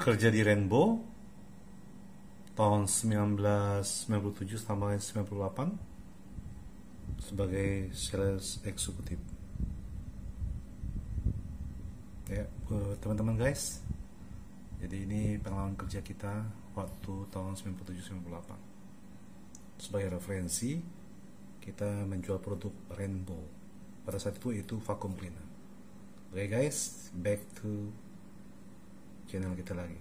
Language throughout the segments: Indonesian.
kerja di Rainbow tahun 1997 sampai 98 sebagai sales eksekutif. Ya, teman-teman guys. Jadi ini pengalaman kerja kita waktu tahun 97-98. Sebagai referensi, kita menjual produk Rainbow. Pada saat itu vacuum cleaner. Oke guys, back to channel kita lagi.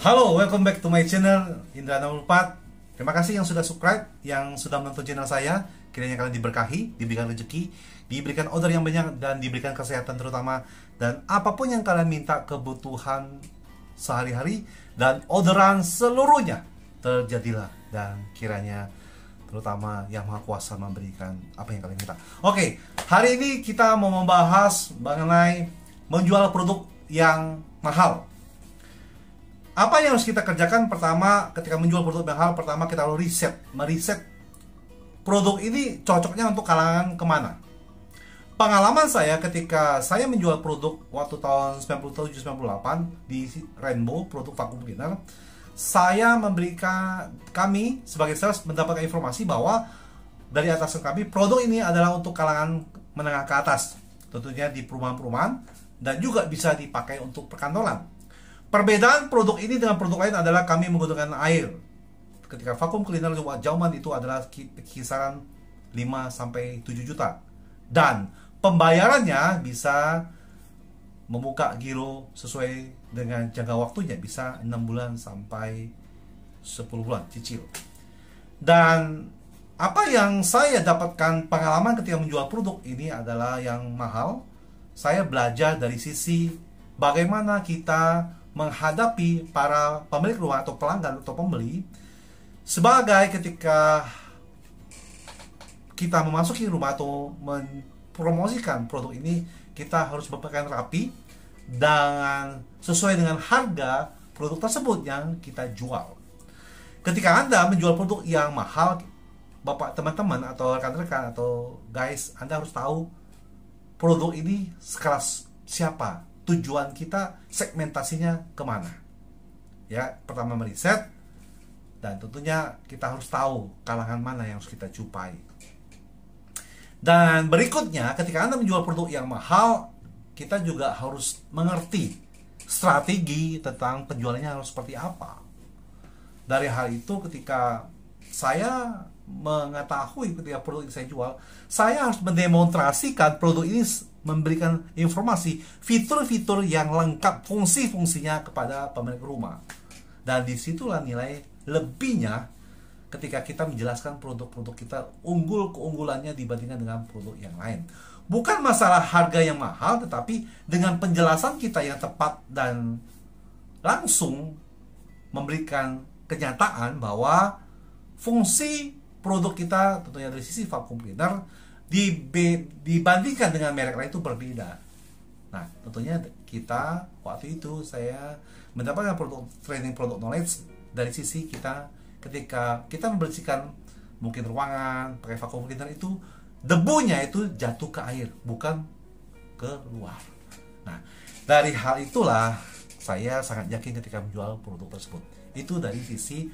Halo, welcome back to my channel Indra 64. Terima kasih yang sudah subscribe, yang sudah menonton channel saya. Kiranya kalian diberkahi, diberikan rezeki, diberikan order yang banyak, dan diberikan kesehatan terutama. Dan apapun yang kalian minta, kebutuhan sehari-hari dan orderan seluruhnya terjadilah. Dan kiranya terutama Yang Maha Kuasa memberikan apa yang kalian minta. Oke, hari ini kita mau membahas mengenai menjual produk yang mahal. Apa yang harus kita kerjakan? Pertama, ketika menjual produk mahal, pertama kita harus meriset produk ini cocoknya untuk kalangan kemana. Pengalaman saya ketika saya menjual produk waktu tahun 97-98 di Rainbow, produk vacuum cleaner, kami sebagai sales mendapatkan informasi bahwa dari atasan kami, produk ini adalah untuk kalangan menengah ke atas, tentunya di perumahan-perumahan, dan juga bisa dipakai untuk perkantoran. Perbedaan produk ini dengan produk lain adalah kami menggunakan air. Ketika vacuum cleaner zaman itu adalah kisaran 5-7 juta. Dan pembayarannya bisa membuka giro sesuai dengan jangka waktunya, bisa 6 bulan sampai 10 bulan cicil. Dan apa yang saya dapatkan pengalaman ketika menjual produk ini adalah yang mahal. Saya belajar dari sisi bagaimana kita menghadapi para pemilik rumah atau pelanggan atau pembeli, sebagai ketika kita memasuki rumah atau mempromosikan produk ini, kita harus berpakaian rapi dan sesuai dengan harga produk tersebut yang kita jual. Ketika Anda menjual produk yang mahal, Bapak, teman-teman, atau rekan-rekan, atau guys, Anda harus tahu produk ini sekelas siapa, tujuan kita, segmentasinya kemana. Ya, pertama meriset, dan tentunya kita harus tahu kalangan mana yang harus kita jupai. Dan berikutnya, ketika Anda menjual produk yang mahal, kita juga harus mengerti strategi tentang penjualannya harus seperti apa. Dari hal itu, ketika saya mengetahui ketika produk yang saya jual, saya harus mendemonstrasikan produk ini memberikan informasi, fitur-fitur yang lengkap, fungsi-fungsinya kepada pemilik rumah. Dan disitulah nilai lebihnya ketika kita menjelaskan produk-produk kita, keunggulannya dibandingkan dengan produk yang lain. Bukan masalah harga yang mahal, tetapi dengan penjelasan kita yang tepat dan langsung memberikan kenyataan bahwa fungsi produk kita, tentunya dari sisi vacuum cleaner, dibandingkan dengan merek lain itu berbeda. Nah, tentunya kita waktu itu saya mendapatkan training product knowledge dari sisi kita ketika kita membersihkan mungkin ruangan pakai vacuum cleaner, itu debunya itu jatuh ke air, bukan ke luar. Nah, dari hal itulah saya sangat yakin ketika menjual produk tersebut. Itu dari sisi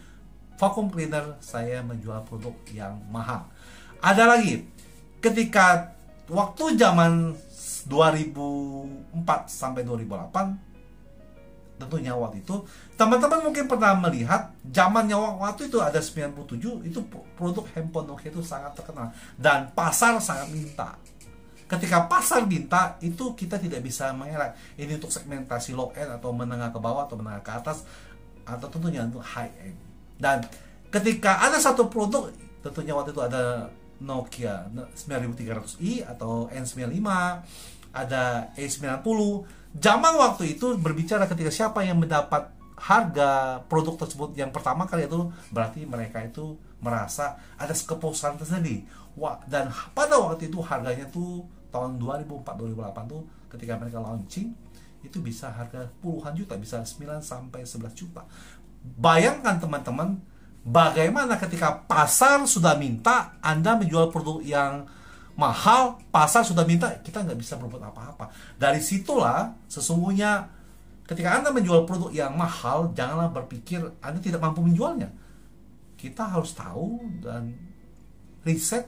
vacuum cleaner saya menjual produk yang mahal. Ada lagi, ketika waktu zaman 2004 sampai 2008, tentunya waktu itu teman-teman mungkin pernah melihat zamannya waktu itu ada 97, itu produk handphone Nokia itu sangat terkenal dan pasar sangat minta. Ketika pasar minta, itu kita tidak bisa mengelak ini untuk segmentasi low end atau menengah ke bawah atau menengah ke atas, atau tentunya untuk high end. Dan ketika ada satu produk, tentunya waktu itu ada Nokia 9300i atau N95, ada E90. Zaman waktu itu berbicara ketika siapa yang mendapat harga produk tersebut yang pertama kali, itu berarti mereka itu merasa ada kepuasan tersendiri. Dan pada waktu itu harganya tuh tahun 2004-2008 tuh ketika mereka launching, itu bisa harga puluhan juta, bisa 9-11 juta. Bayangkan teman-teman, bagaimana ketika pasar sudah minta, Anda menjual produk yang mahal, pasar sudah minta, kita nggak bisa berbuat apa-apa. Dari situlah sesungguhnya ketika Anda menjual produk yang mahal, janganlah berpikir Anda tidak mampu menjualnya. Kita harus tahu dan riset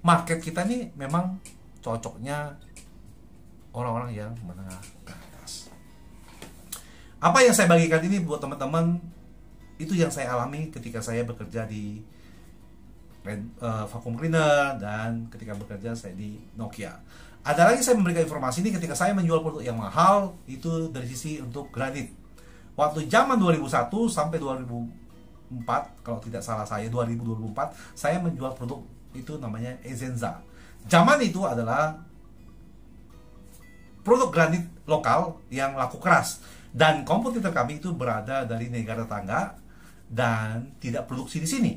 market kita ini memang cocoknya orang-orang yang menengah ke atas. Apa yang saya bagikan ini buat teman-teman, itu yang saya alami ketika saya bekerja di vacuum cleaner dan ketika bekerja saya di Nokia. Ada lagi saya memberikan informasi ini ketika saya menjual produk yang mahal itu dari sisi untuk granit. Waktu zaman 2001 sampai 2004, kalau tidak salah saya 2004, saya menjual produk itu namanya Ezenza. Zaman itu adalah produk granit lokal yang laku keras dan kompetitor kami itu berada dari negara tetangga dan tidak produksi di sini.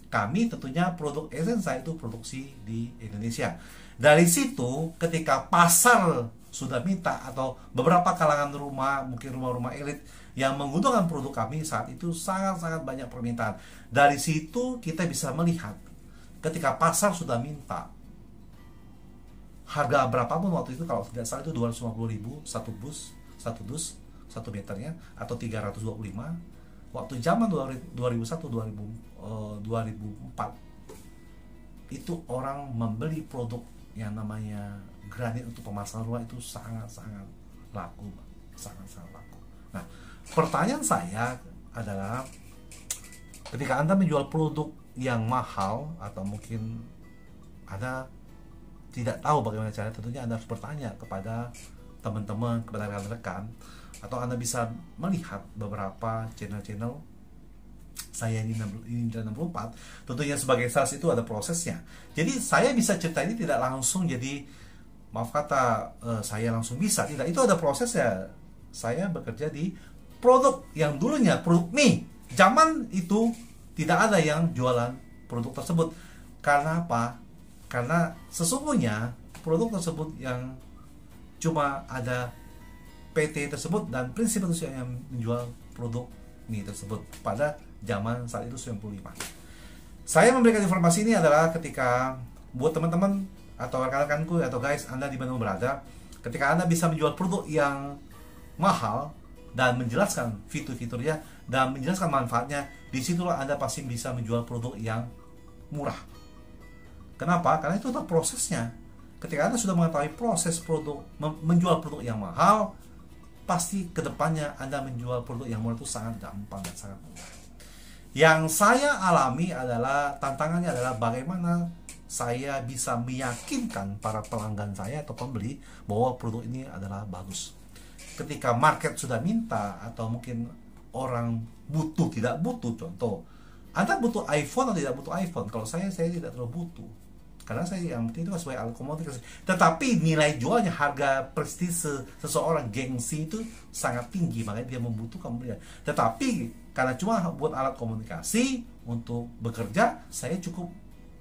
Kami tentunya produk Ezenza itu produksi di Indonesia. Dari situ ketika pasar sudah minta atau beberapa kalangan rumah, mungkin rumah-rumah elit yang menggunakan produk kami saat itu sangat-sangat banyak permintaan. Dari situ kita bisa melihat ketika pasar sudah minta harga berapapun waktu itu, kalau tidak salah itu 250.000 satu dus 1 meternya atau 325. Waktu zaman 2001 2004 itu orang membeli produk yang namanya granit untuk pemasangan rumah itu sangat-sangat laku, sangat-sangat laku. Nah, pertanyaan saya adalah ketika Anda menjual produk yang mahal atau mungkin Anda tidak tahu bagaimana caranya, tentunya Anda harus bertanya kepada teman-teman, kepada rekan-rekan, atau Anda bisa melihat beberapa channel-channel saya ini 64. Tentunya sebagai sales itu ada prosesnya. Jadi saya bisa cerita ini tidak langsung jadi maaf kata saya langsung bisa, tidak, itu ada prosesnya. Saya bekerja di produk yang dulunya produk mie. Zaman itu tidak ada yang jualan produk tersebut. Karena apa? Karena sesungguhnya produk tersebut yang cuma ada PT tersebut dan prinsip itu yang menjual produk mie tersebut pada zaman saat itu 95. Saya memberikan informasi ini adalah ketika buat teman-teman atau rekan-rekanku atau guys Anda di mana berada, ketika Anda bisa menjual produk yang mahal dan menjelaskan fitur-fiturnya dan menjelaskan manfaatnya, disitulah Anda pasti bisa menjual produk yang murah. Kenapa? Karena itu adalah prosesnya. Ketika Anda sudah mengetahui proses produk menjual produk yang mahal, pasti kedepannya Anda menjual produk yang murah itu sangat gampang dan sangat mudah. Yang saya alami adalah tantangannya adalah bagaimana saya bisa meyakinkan para pelanggan saya atau pembeli bahwa produk ini adalah bagus. Ketika market sudah minta atau mungkin orang butuh tidak butuh, contoh Anda butuh iPhone atau tidak butuh iPhone? Kalau saya tidak terlalu butuh, karena saya yang penting itu sebagai alat komunikasi. Tetapi nilai jualnya, harga prestise seseorang, gengsi itu sangat tinggi, makanya dia membutuhkan membeli. Tetapi karena cuma buat alat komunikasi untuk bekerja, saya cukup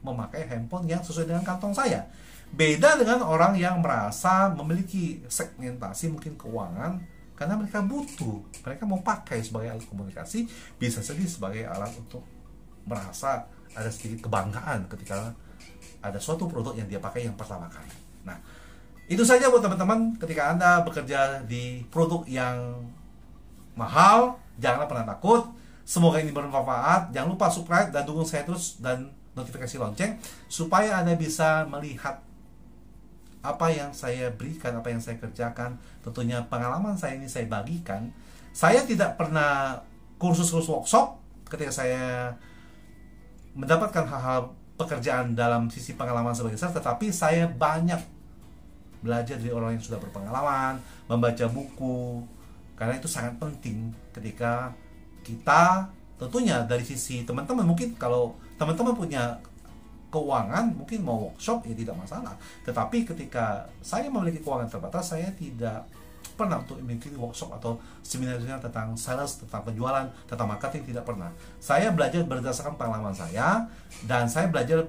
memakai handphone yang sesuai dengan kantong saya. Beda dengan orang yang merasa memiliki segmentasi mungkin keuangan, karena mereka butuh, mereka mau pakai sebagai alat komunikasi, bisa saja sebagai alat untuk merasa ada sedikit kebanggaan ketika ada suatu produk yang dia pakai yang pertama kali. Nah, itu saja buat teman-teman. Ketika Anda bekerja di produk yang mahal, janganlah pernah takut. Semoga ini bermanfaat. Jangan lupa subscribe dan dukung saya terus dan notifikasi lonceng supaya Anda bisa melihat apa yang saya berikan, apa yang saya kerjakan. Tentunya pengalaman saya ini saya bagikan. Saya tidak pernah kursus-kursus workshop ketika saya mendapatkan hal-hal pekerjaan dalam sisi pengalaman sebagai sales, tetapi saya banyak belajar dari orang yang sudah berpengalaman, membaca buku, karena itu sangat penting ketika kita tentunya dari sisi teman-teman. Mungkin kalau teman-teman punya keuangan, mungkin mau workshop ya tidak masalah, tetapi ketika saya memiliki keuangan terbatas, saya tidak pernah untuk mengikuti workshop atau seminar tentang sales, tentang penjualan, tentang marketing, tidak pernah. Saya belajar berdasarkan pengalaman saya, dan saya belajar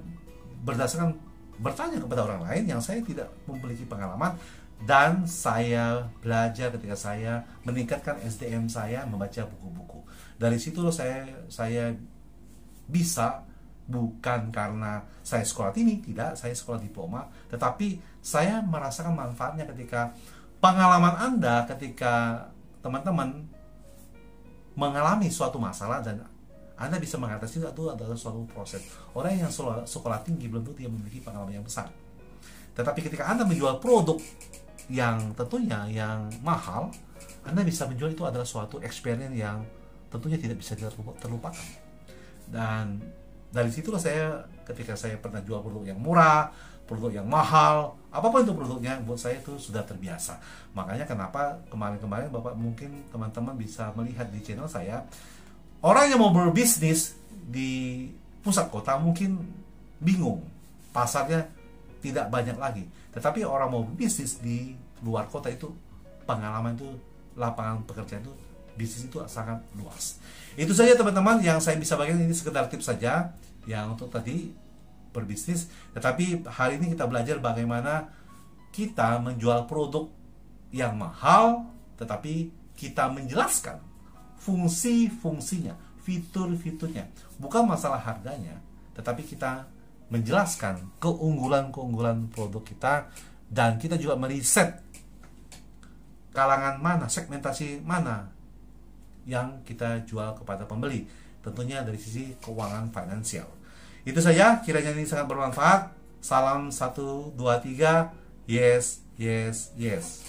berdasarkan bertanya kepada orang lain yang saya tidak memiliki pengalaman, dan saya belajar ketika saya meningkatkan SDM saya membaca buku-buku. Dari situ saya bisa bukan karena saya sekolah tinggi, tidak, saya sekolah diploma, tetapi saya merasakan manfaatnya ketika pengalaman Anda, ketika teman-teman mengalami suatu masalah dan Anda bisa mengatasi itu adalah suatu proses. Orang yang sekolah tinggi belum tentu dia memiliki pengalaman yang besar. Tetapi ketika Anda menjual produk yang tentunya yang mahal, Anda bisa menjual itu adalah suatu experience yang tentunya tidak bisa terlupakan. Dan dari situlah saya, ketika saya pernah jual produk yang murah, produk yang mahal, apapun itu produknya, buat saya itu sudah terbiasa. Makanya kenapa kemarin-kemarin Bapak mungkin teman-teman bisa melihat di channel saya, orang yang mau berbisnis di pusat kota mungkin bingung, pasarnya tidak banyak lagi. Tetapi orang mau bisnis di luar kota itu, pengalaman itu, lapangan pekerjaan itu, bisnis itu sangat luas. Itu saja teman-teman yang saya bisa bagikan, ini sekedar tips saja yang untuk tadi berbisnis. Tetapi hari ini kita belajar bagaimana kita menjual produk yang mahal, tetapi kita menjelaskan fungsi-fungsinya, fitur-fiturnya, bukan masalah harganya, tetapi kita menjelaskan keunggulan-keunggulan produk kita, dan kita juga meriset kalangan mana, segmentasi mana yang kita jual kepada pembeli, tentunya dari sisi keuangan finansial. Itu saja, kiranya ini sangat bermanfaat. Salam 1, 2, 3. Yes, yes, yes.